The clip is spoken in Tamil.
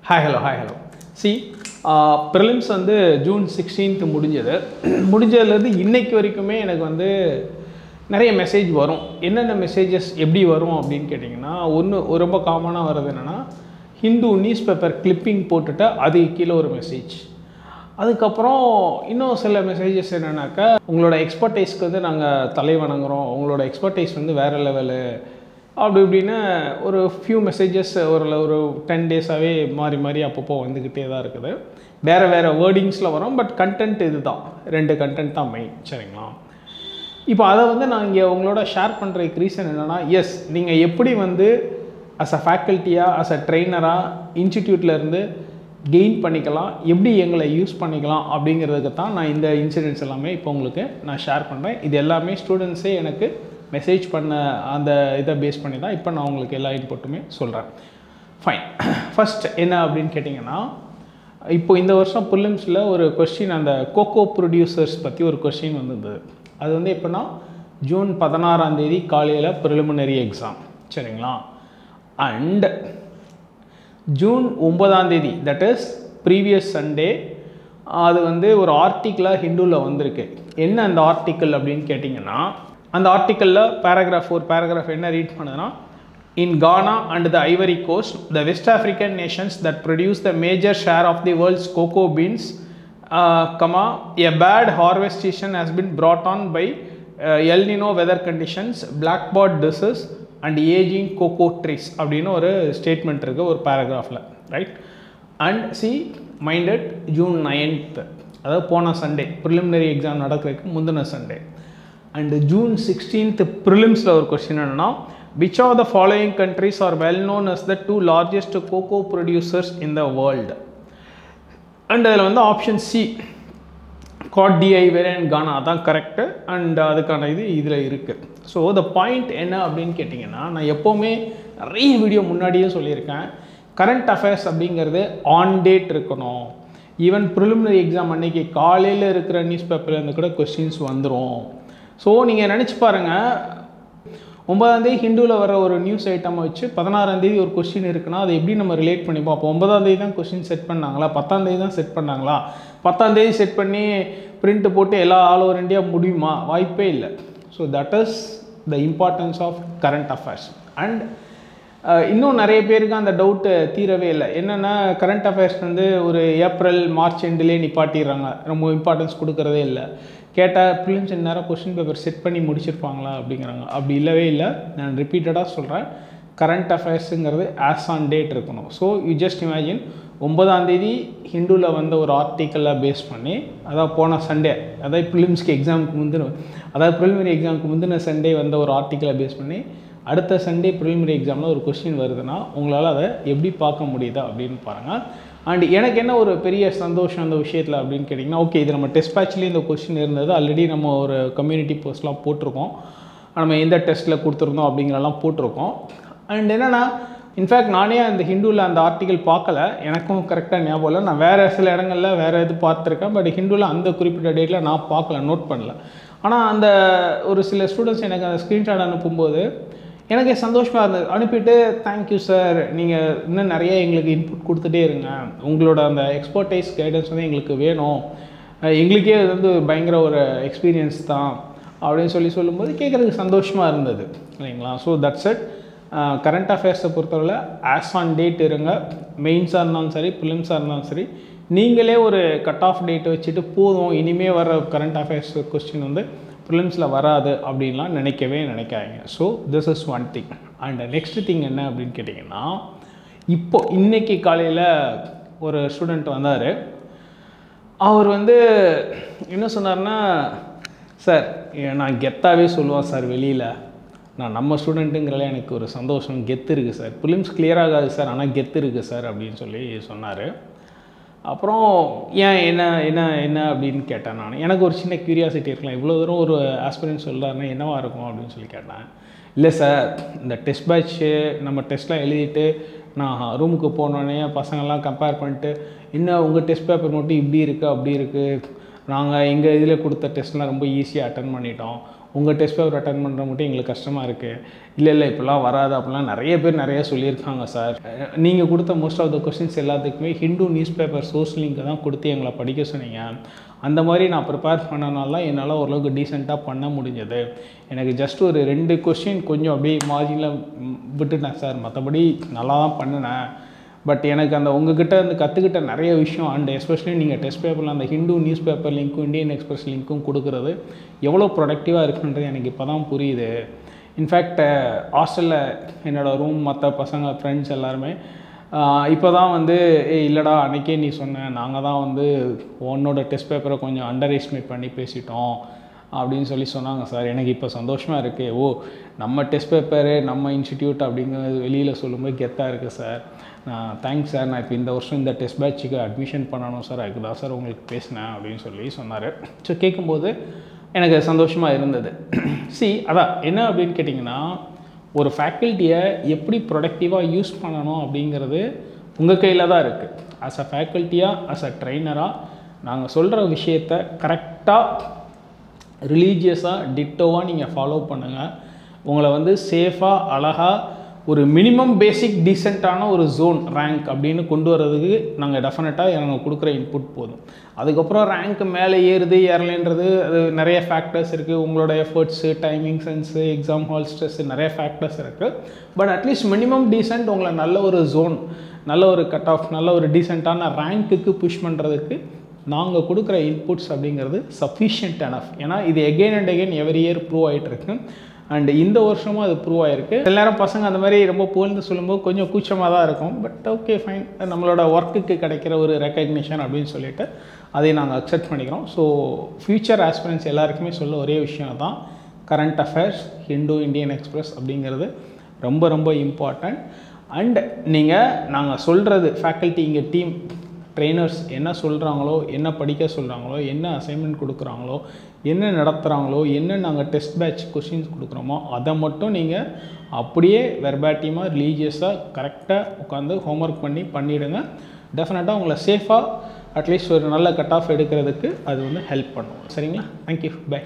Hi, hello. See, prelims வந்து ஜூன் 16th முடிஞ்சது. முடிஞ்சதுலேருந்து இன்னைக்கு வரைக்குமே எனக்கு வந்து நிறைய மெசேஜ் வரும். என்னென்ன மெசேஜஸ் எப்படி வரும் அப்படின்னு கேட்டிங்கன்னா, ரொம்ப காமனாக வர்றது என்னென்னா, ஹிந்து நியூஸ் பேப்பர் கிளிப்பிங் போட்டுட்டு அதுக்கு கீழே ஒரு மெசேஜ். அதுக்கப்புறம் இன்னும் சில மெசேஜஸ் என்னென்னாக்கா, உங்களோட எக்ஸ்பர்டைஸ்க்கு வந்து நாங்கள் தலை வணங்குறோம், உங்களோட எக்ஸ்பர்டைஸ் வந்து வேறு லெவலு அப்படி இப்படின்னு ஒரு ஃபியூ மெசேஜஸ் ஒரு 10 டேஸாகவே மாறி அப்பப்போ வந்துக்கிட்டே தான் இருக்குது. வேறு வேர்டிங்ஸில் வரும், பட் கண்டென்ட் இது தான், 2 கண்டென்ட் தான் மெயின். சரிங்களா? இப்போ அதை வந்து நான் இங்கே உங்களோட ஷேர் பண்ணுறதுக்கு ரீசன் என்னென்னா, எஸ், நீங்கள் எப்படி வந்து அஸ் அ ஃபேக்கல்ட்டியாக, அஸ் அ ட்ரெயினராக இன்ஸ்டிடியூட்லேருந்து கெயின் பண்ணிக்கலாம், எப்படி எங்களை யூஸ் பண்ணிக்கலாம் அப்படிங்கிறதுக்கு தான் நான் இந்த இன்சிடென்ட்ஸ் எல்லாமே இப்போ உங்களுக்கு நான் ஷேர் பண்ணுறேன். இது எல்லாமே ஸ்டூடெண்ட்ஸே எனக்கு மெசேஜ் பண்ண அந்த இதை பேஸ் பண்ணி தான் இப்போ நான் உங்களுக்கு எல்லா இன்புட்டுமே சொல்கிறேன். ஃபைன். ஃபஸ்ட் என்ன அப்படின்னு கேட்டிங்கன்னா, இப்போ இந்த வருஷம் ப்ரிலிம்ஸில் ஒரு கொஸ்டின், அந்த கோகோ ப்ரொடியூசர்ஸ் பற்றி ஒரு கொஸ்டின் வந்தது. அது வந்து எப்போனா ஜூன் 16 காலையில் ப்ரிலிமினரி எக்ஸாம். சரிங்களா? And June 9 that is previous Sunday அது வந்து ஒரு ஆர்டிக்கிளாக ஹிந்துவில் வந்திருக்கு. என்ன அந்த ஆர்டிக்கிள் அப்படின்னு கேட்டிங்கன்னா, அந்த ஆர்டிக்கிளில் பேராகிராஃப் என்ன ரீட் பண்ணுதுன்னா, in Ghana and the Ivory Coast the West African nations that produce the major share of the world's cocoa beans a bad harvest season has been brought on by El Nino weather conditions, blackbird disease and aging cocoa trees அப்படின்னு ஒரு ஸ்டேட்மெண்ட் இருக்குது ஒரு பேராகிராஃபில், right? And see minded June 9th, அதாவது போன சண்டே ப்ரிலிமினரி எக்ஸாம் நடக்கிறதுக்கு முந்தின சண்டே. அண்ட் ஜூன் 16th ப்ரிலிம்ஸில் ஒரு கொஸ்டின் என்னென்னா, which of the following countries are well known as the 2 largest cocoa producers in the world? And அதில் வந்து option C Cote d'Ivoire and Ghana தான் கரெக்டு. அண்ட் அதுக்கான இது இதில் இருக்குது. ஸோ த பாயிண்ட் என்ன அப்படின்னு கேட்டிங்கன்னா, நான் எப்போவுமே நிறைய வீடியோ முன்னாடியே சொல்லியிருக்கேன், கரண்ட் அஃபேர்ஸ் அப்படிங்கிறது ஆன் டேட் இருக்கணும். ஈவன் ப்ரிலிமினரி எக்ஸாம் அன்னைக்கு காலையில் இருக்கிற நியூஸ் பேப்பர்லேருந்து கூட கொஸ்டின்ஸ் வந்துடும். ஸோ நீங்கள் நினச்சி பாருங்கள், 9 ஹிந்துவில் வர ஒரு நியூஸ் ஐட்டமை வச்சு 16 ஒரு கொஸ்டின் இருக்குன்னா அதை எப்படி நம்ம ரிலேட் பண்ணி பார்ப்போம்? 9 தான் கொஸ்டின் செட் பண்ணாங்களா, 10 தான் செட் பண்ணாங்களா? 10 செட் பண்ணி பிரிண்ட் போட்டு எல்லா ஆல் ஓவர் இந்தியா முடியுமா? வாய்ப்பே இல்லை. So that is the importance of current affairs. And இன்னும் நிறைய பேருக்கு அந்த டவுட்டு தீரவே இல்லை. என்னென்னா, கரண்ட் அஃபேர்ஸ் வந்து ஒரு ஏப்ரல் மார்ச் எண்டிலே நிப்பாட்டிடுறாங்க, ரொம்ப இம்பார்ட்டன்ஸ் கொடுக்குறதே இல்லை. கேட்டால் ப்ரிலிம்ஸ் நேரம் கொஸ்டின் பேப்பர் செட் பண்ணி முடிச்சிருப்பாங்களா அப்படிங்கிறாங்க. அப்படி இல்லவே இல்லை. நான் ரிப்பீட்டடாக சொல்கிறேன், கரண்ட் அஃபேர்ஸுங்கிறது ஆஸ் ஆன் டேட் இருக்கணும். ஸோ யூ ஜஸ்ட் இமேஜின், 9 ஹிந்துவில் வந்த ஒரு ஆர்டிக்கலை பேஸ் பண்ணி, அதாவது போன சண்டே, அதாவது ப்ரிலிம்ஸ்க்கு எக்ஸாமுக்கு முந்தின, அதாவது ப்ரிலிமினரி எக்ஸாமுக்கு முந்தின சண்டே வந்த ஒரு ஆர்டிக்கலை பேஸ் பண்ணி அடுத்த சண்டே ப்ரிலிமினரி எக்ஸாமில் ஒரு கொஸ்டின் வருதுன்னா உங்களால் அதை எப்படி பார்க்க முடியுதா அப்படின்னு பாருங்கள். அண்ட் எனக்கு என்ன ஒரு பெரிய சந்தோஷம் அந்த விஷயத்தில் அப்படின்னு கேட்டிங்கன்னா, ஓகே, இது நம்ம டெஸ்ட் பேட்ச்லேயே இந்த கொஸ்டின் இருந்தது, ஆல்ரெடி நம்ம ஒரு கம்யூனிட்டி போஸ்ட்லாம் போட்டிருக்கோம், நம்ம எந்த டெஸ்ட்டில் கொடுத்துருந்தோம் அப்படிங்கிறலாம் போட்டிருக்கோம். அண்ட் என்னென்னா, இன்ஃபேக்ட் நானே அந்த ஹிந்துவில் அந்த ஆர்டிக்கல் பார்க்கல, எனக்கும் கரெக்டாக ஞாபகம் இல்லை. நான் வேறு சில இடங்களில் வேறு இது பார்த்துருக்கேன், பட் ஹிந்துவில் அந்த குறிப்பிட்ட டேட்டில் நான் பார்க்கல, நோட் பண்ணல. ஆனால் அந்த ஒரு சில ஸ்டூடெண்ட்ஸ் எனக்கு அந்த ஸ்க்ரீன்ஷாட் அனுப்பும்போது எனக்கு சந்தோஷமாக இருந்தது. அனுப்பிட்டு, தேங்க்யூ சார், நீங்கள் இன்னும் நிறைய எங்களுக்கு இன்புட் கொடுத்துட்டே இருங்க, உங்களோட அந்த எக்ஸ்பர்டைஸ் கைடன்ஸ் வந்து எங்களுக்கு வேணும், எங்களுக்கே அது வந்து பயங்கர ஒரு எக்ஸ்பீரியன்ஸ் தான் அப்படின்னு சொல்லும்போது கேட்குறதுக்கு சந்தோஷமாக இருந்தது, இல்லைங்களா? So that's it. கரண்ட் அஃபேர்ஸை பொறுத்தவரை ஆஸ் ஆன் டேட் இருங்க. மெயின்ஸாக இருந்தாலும் சரி, ப்ரிலிம்ஸாக இருந்தாலும் சரி, நீங்களே ஒரு கட் ஆஃப் டேட் வச்சுட்டு போதும், இனிமேல் வர கரண்ட் அஃபேர்ஸ் கொஸ்டின் வந்து ப்ரிலிம்ஸில் வராது அப்படின்லாம் நினைக்காதீங்க. So this is one thing. And next thing என்ன அப்படின்னு கேட்டிங்கன்னா, இன்னைக்கு காலையில் ஒரு ஸ்டூடெண்ட் வந்தார். அவர் வந்து என்ன சொன்னார்னா, சார், நான் கெத்தாகவே சொல்லுவேன் சார், வெளியில் நான் நம்ம ஸ்டூடெண்ட்டுங்கிறல எனக்கு ஒரு சந்தோஷம், கெத்து இருக்குது சார், ப்ரிலிம்ஸ் கிளியர் ஆகாது சார், ஆனால் கெத்து இருக்குது சார் அப்படின்னு சொல்லி சொன்னார். அப்புறம் ஏன் என்ன அப்படின்னு கேட்டேன் நான். எனக்கு ஒரு சின்ன க்யூரியாசிட்டி இருக்கலாம், இவ்வளோ தூரம் ஒரு ஆஸ்பிரன்ட் சொல்கிறாருன்னா என்னவாக இருக்கும் அப்படின்னு சொல்லி கேட்டேன். இல்லை சார், இந்த டெஸ்ட் பேட்ச்சு நம்ம டெஸ்ட்லாம் எழுதிட்டு நான் ரூமுக்கு போனோடனே பசங்கள்லாம் கம்பேர் பண்ணிட்டு, இன்னும் உங்கள் டெஸ்ட் பேப்பர் மட்டும் இப்படி இருக்குது அப்படி இருக்குது, நாங்கள் எங்கள் இதில் கொடுத்த டெஸ்ட்லாம் ரொம்ப ஈஸியாக அட்டன் பண்ணிட்டோம், உங்கள் டெஸ்ட் பேப்பர் அட்டன் பண்ணுற மட்டும் எங்களுக்கு கஷ்டமாக இருக்குது. இல்லை இப்போலாம் வராது அப்படிலாம் நிறைய பேர் நிறைய சொல்லியிருக்காங்க சார். நீங்கள் கொடுத்த மோஸ்ட் ஆஃப் த கொஸ்டின்ஸ் எல்லாத்துக்குமே Hindu news paper source link தான் கொடுத்து எங்களை படிக்க சொன்னீங்க. அந்த மாதிரி நான் ப்ரிப்பேர் பண்ணனால என்னால் ஓரளவுக்கு டீசெண்டாக பண்ண முடிஞ்சது. எனக்கு ஜஸ்ட் ஒரு 2 கொஸ்டின் கொஞ்சம் அப்படியே மார்ஜினில் விட்டுட்டேன் சார், மற்றபடி நல்லா தான் பண்ணினேன். பட் எனக்கு அந்த உங்ககிட்ட வந்து கற்றுக்கிட்ட நிறைய விஷயம் அண்ட் எஸ்பெஷலி நீங்கள் டெஸ்ட் பேப்பரில் அந்த ஹிந்து நியூஸ் பேப்பர் லிங்க்கும் இந்தியன் எக்ஸ்பிரஸ் லிங்க்கும் கொடுக்குறது எவ்வளோ ப்ரொடக்டிவாக இருக்குன்றது எனக்கு இப்போ தான் புரியுது. இன்ஃபேக்ட் ஹாஸ்டலில் என்னோடய ரூம் மற்ற பசங்க ஃப்ரெண்ட்ஸ் எல்லாருமே இப்போ தான் வந்து இல்லைடா அன்றைக்கே நீ சொன்ன, நாங்கள் தான் வந்து உன்னோட டெஸ்ட் பேப்பரை கொஞ்சம் அண்டர் எஸ்டிமேட் பண்ணி பேசிட்டோம் அப்படின்னு சொன்னாங்க சார். எனக்கு இப்போ சந்தோஷமாக இருக்குது. ஓ, நம்ம டெஸ்ட் பேப்பரு நம்ம இன்ஸ்டிடியூட் அப்படிங்கிறது வெளியில் சொல்லும்போது கெத்தாக இருக்குது சார். தேங்க்ஸ் சார், நான் இப்போ இந்த வருஷம் இந்த டெஸ்ட் பேட்சுக்கு அட்மிஷன் பண்ணணும் சார், அதுக்கு தான் சார் உங்களுக்கு பேசினேன் அப்படின்னு சொன்னார். ஸோ கேட்கும்போது எனக்கு சந்தோஷமாக இருந்தது. அதான் என்ன அப்படின்னு கேட்டிங்கன்னா, ஒரு ஃபேக்கல்ட்டியை எப்படி ப்ரொடக்டிவாக யூஸ் பண்ணணும் அப்படிங்கிறது உங்கள் கையில் தான் இருக்குது. ஆஸ் அ ஃபேக்கல்ட்டியாக, ஆஸ் அ ட்ரெயினராக நாங்கள் சொல்கிற விஷயத்த கரெக்டாக ரிலீஜியஸாக டிட்டோவாக நீங்கள் ஃபாலோ பண்ணுங்கள். உங்களை வந்து சேஃபாக அழகாக ஒரு மினிமம் பேசிக் டீசெண்டான ஒரு ஜோன் ரேங்க் அப்படின்னு கொண்டு வர்றதுக்கு நாங்கள் டெஃபினட்டாக நாங்கள் கொடுக்குற இன்புட் போதும். அதுக்கப்புறம் ரேங்க் மேலே ஏறலைன்றது அது நிறைய ஃபேக்டர்ஸ் இருக்குது. உங்களோட efforts, timing sense, exam hall stress, நிறைய ஃபேக்டர்ஸ் இருக்குது. பட் அட்லீஸ்ட் மினிமம் டீசெண்ட் உங்களை நல்ல ஒரு ஜோன், நல்ல ஒரு கட் ஆஃப், நல்ல ஒரு டீசெண்டான ரேங்க்குக்கு புஷ் பண்ணுறதுக்கு நாங்கள் கொடுக்குற இன்புட்ஸ் அப்படிங்கிறது சஃபிஷியன்ட் எனஃப். ஏன்னா இது again and again every year prove ஆகிட்டுருக்கு. அண்ட் இந்த வருஷமும் அது ப்ரூவ் ஆகிருக்கு. எல்லாரும் பசங்க அந்த மாதிரி ரொம்ப புகழ்ந்து சொல்லும்போது கொஞ்சம் கூச்சமாக தான் இருக்கும். பட் ஓகே ஃபைன், நம்மளோட ஒர்க்குக்கு கிடைக்கிற ஒரு ரெக்கக்னிஷன் அப்படின்னு சொல்லிட்டு அதை நாங்கள் அக்செப்ட் பண்ணிக்கிறோம். ஸோ ஃப்யூச்சர் ஆஸ்பிரன்ஸ் எல்லாருக்குமே சொல்ல ஒரே விஷயம் தான், current affairs, Hindu Indian express அப்படிங்கிறது ரொம்ப ரொம்ப இம்பார்ட்டண்ட். அண்ட் நீங்கள் நாங்கள் சொல்கிறது ஃபேக்கல்ட்டி, இங்கே டீம் ட்ரெயினர்ஸ் என்ன சொல்கிறாங்களோ, என்ன படிக்க சொல்கிறாங்களோ, என்ன அசைன்மெண்ட் கொடுக்குறாங்களோ, என்ன நடத்துகிறாங்களோ, என்ன நாங்கள் டெஸ்ட் பேட்ச் கொஷின்ஸ் கொடுக்குறோமோ அதை மட்டும் நீங்கள் அப்படியே வெர்பாட்டியமாக ரிலீஜியஸாக கரெக்டாக உட்காந்து ஹோம்ஒர்க் பண்ணிவிடுங்க. டெஃபினட்டாக உங்களை சேஃபாக அட்லீஸ்ட் ஒரு நல்ல கட் ஆஃப் எடுக்கிறதுக்கு அது வந்து ஹெல்ப் பண்ணுவோம். சரிங்களா? Thank you, by.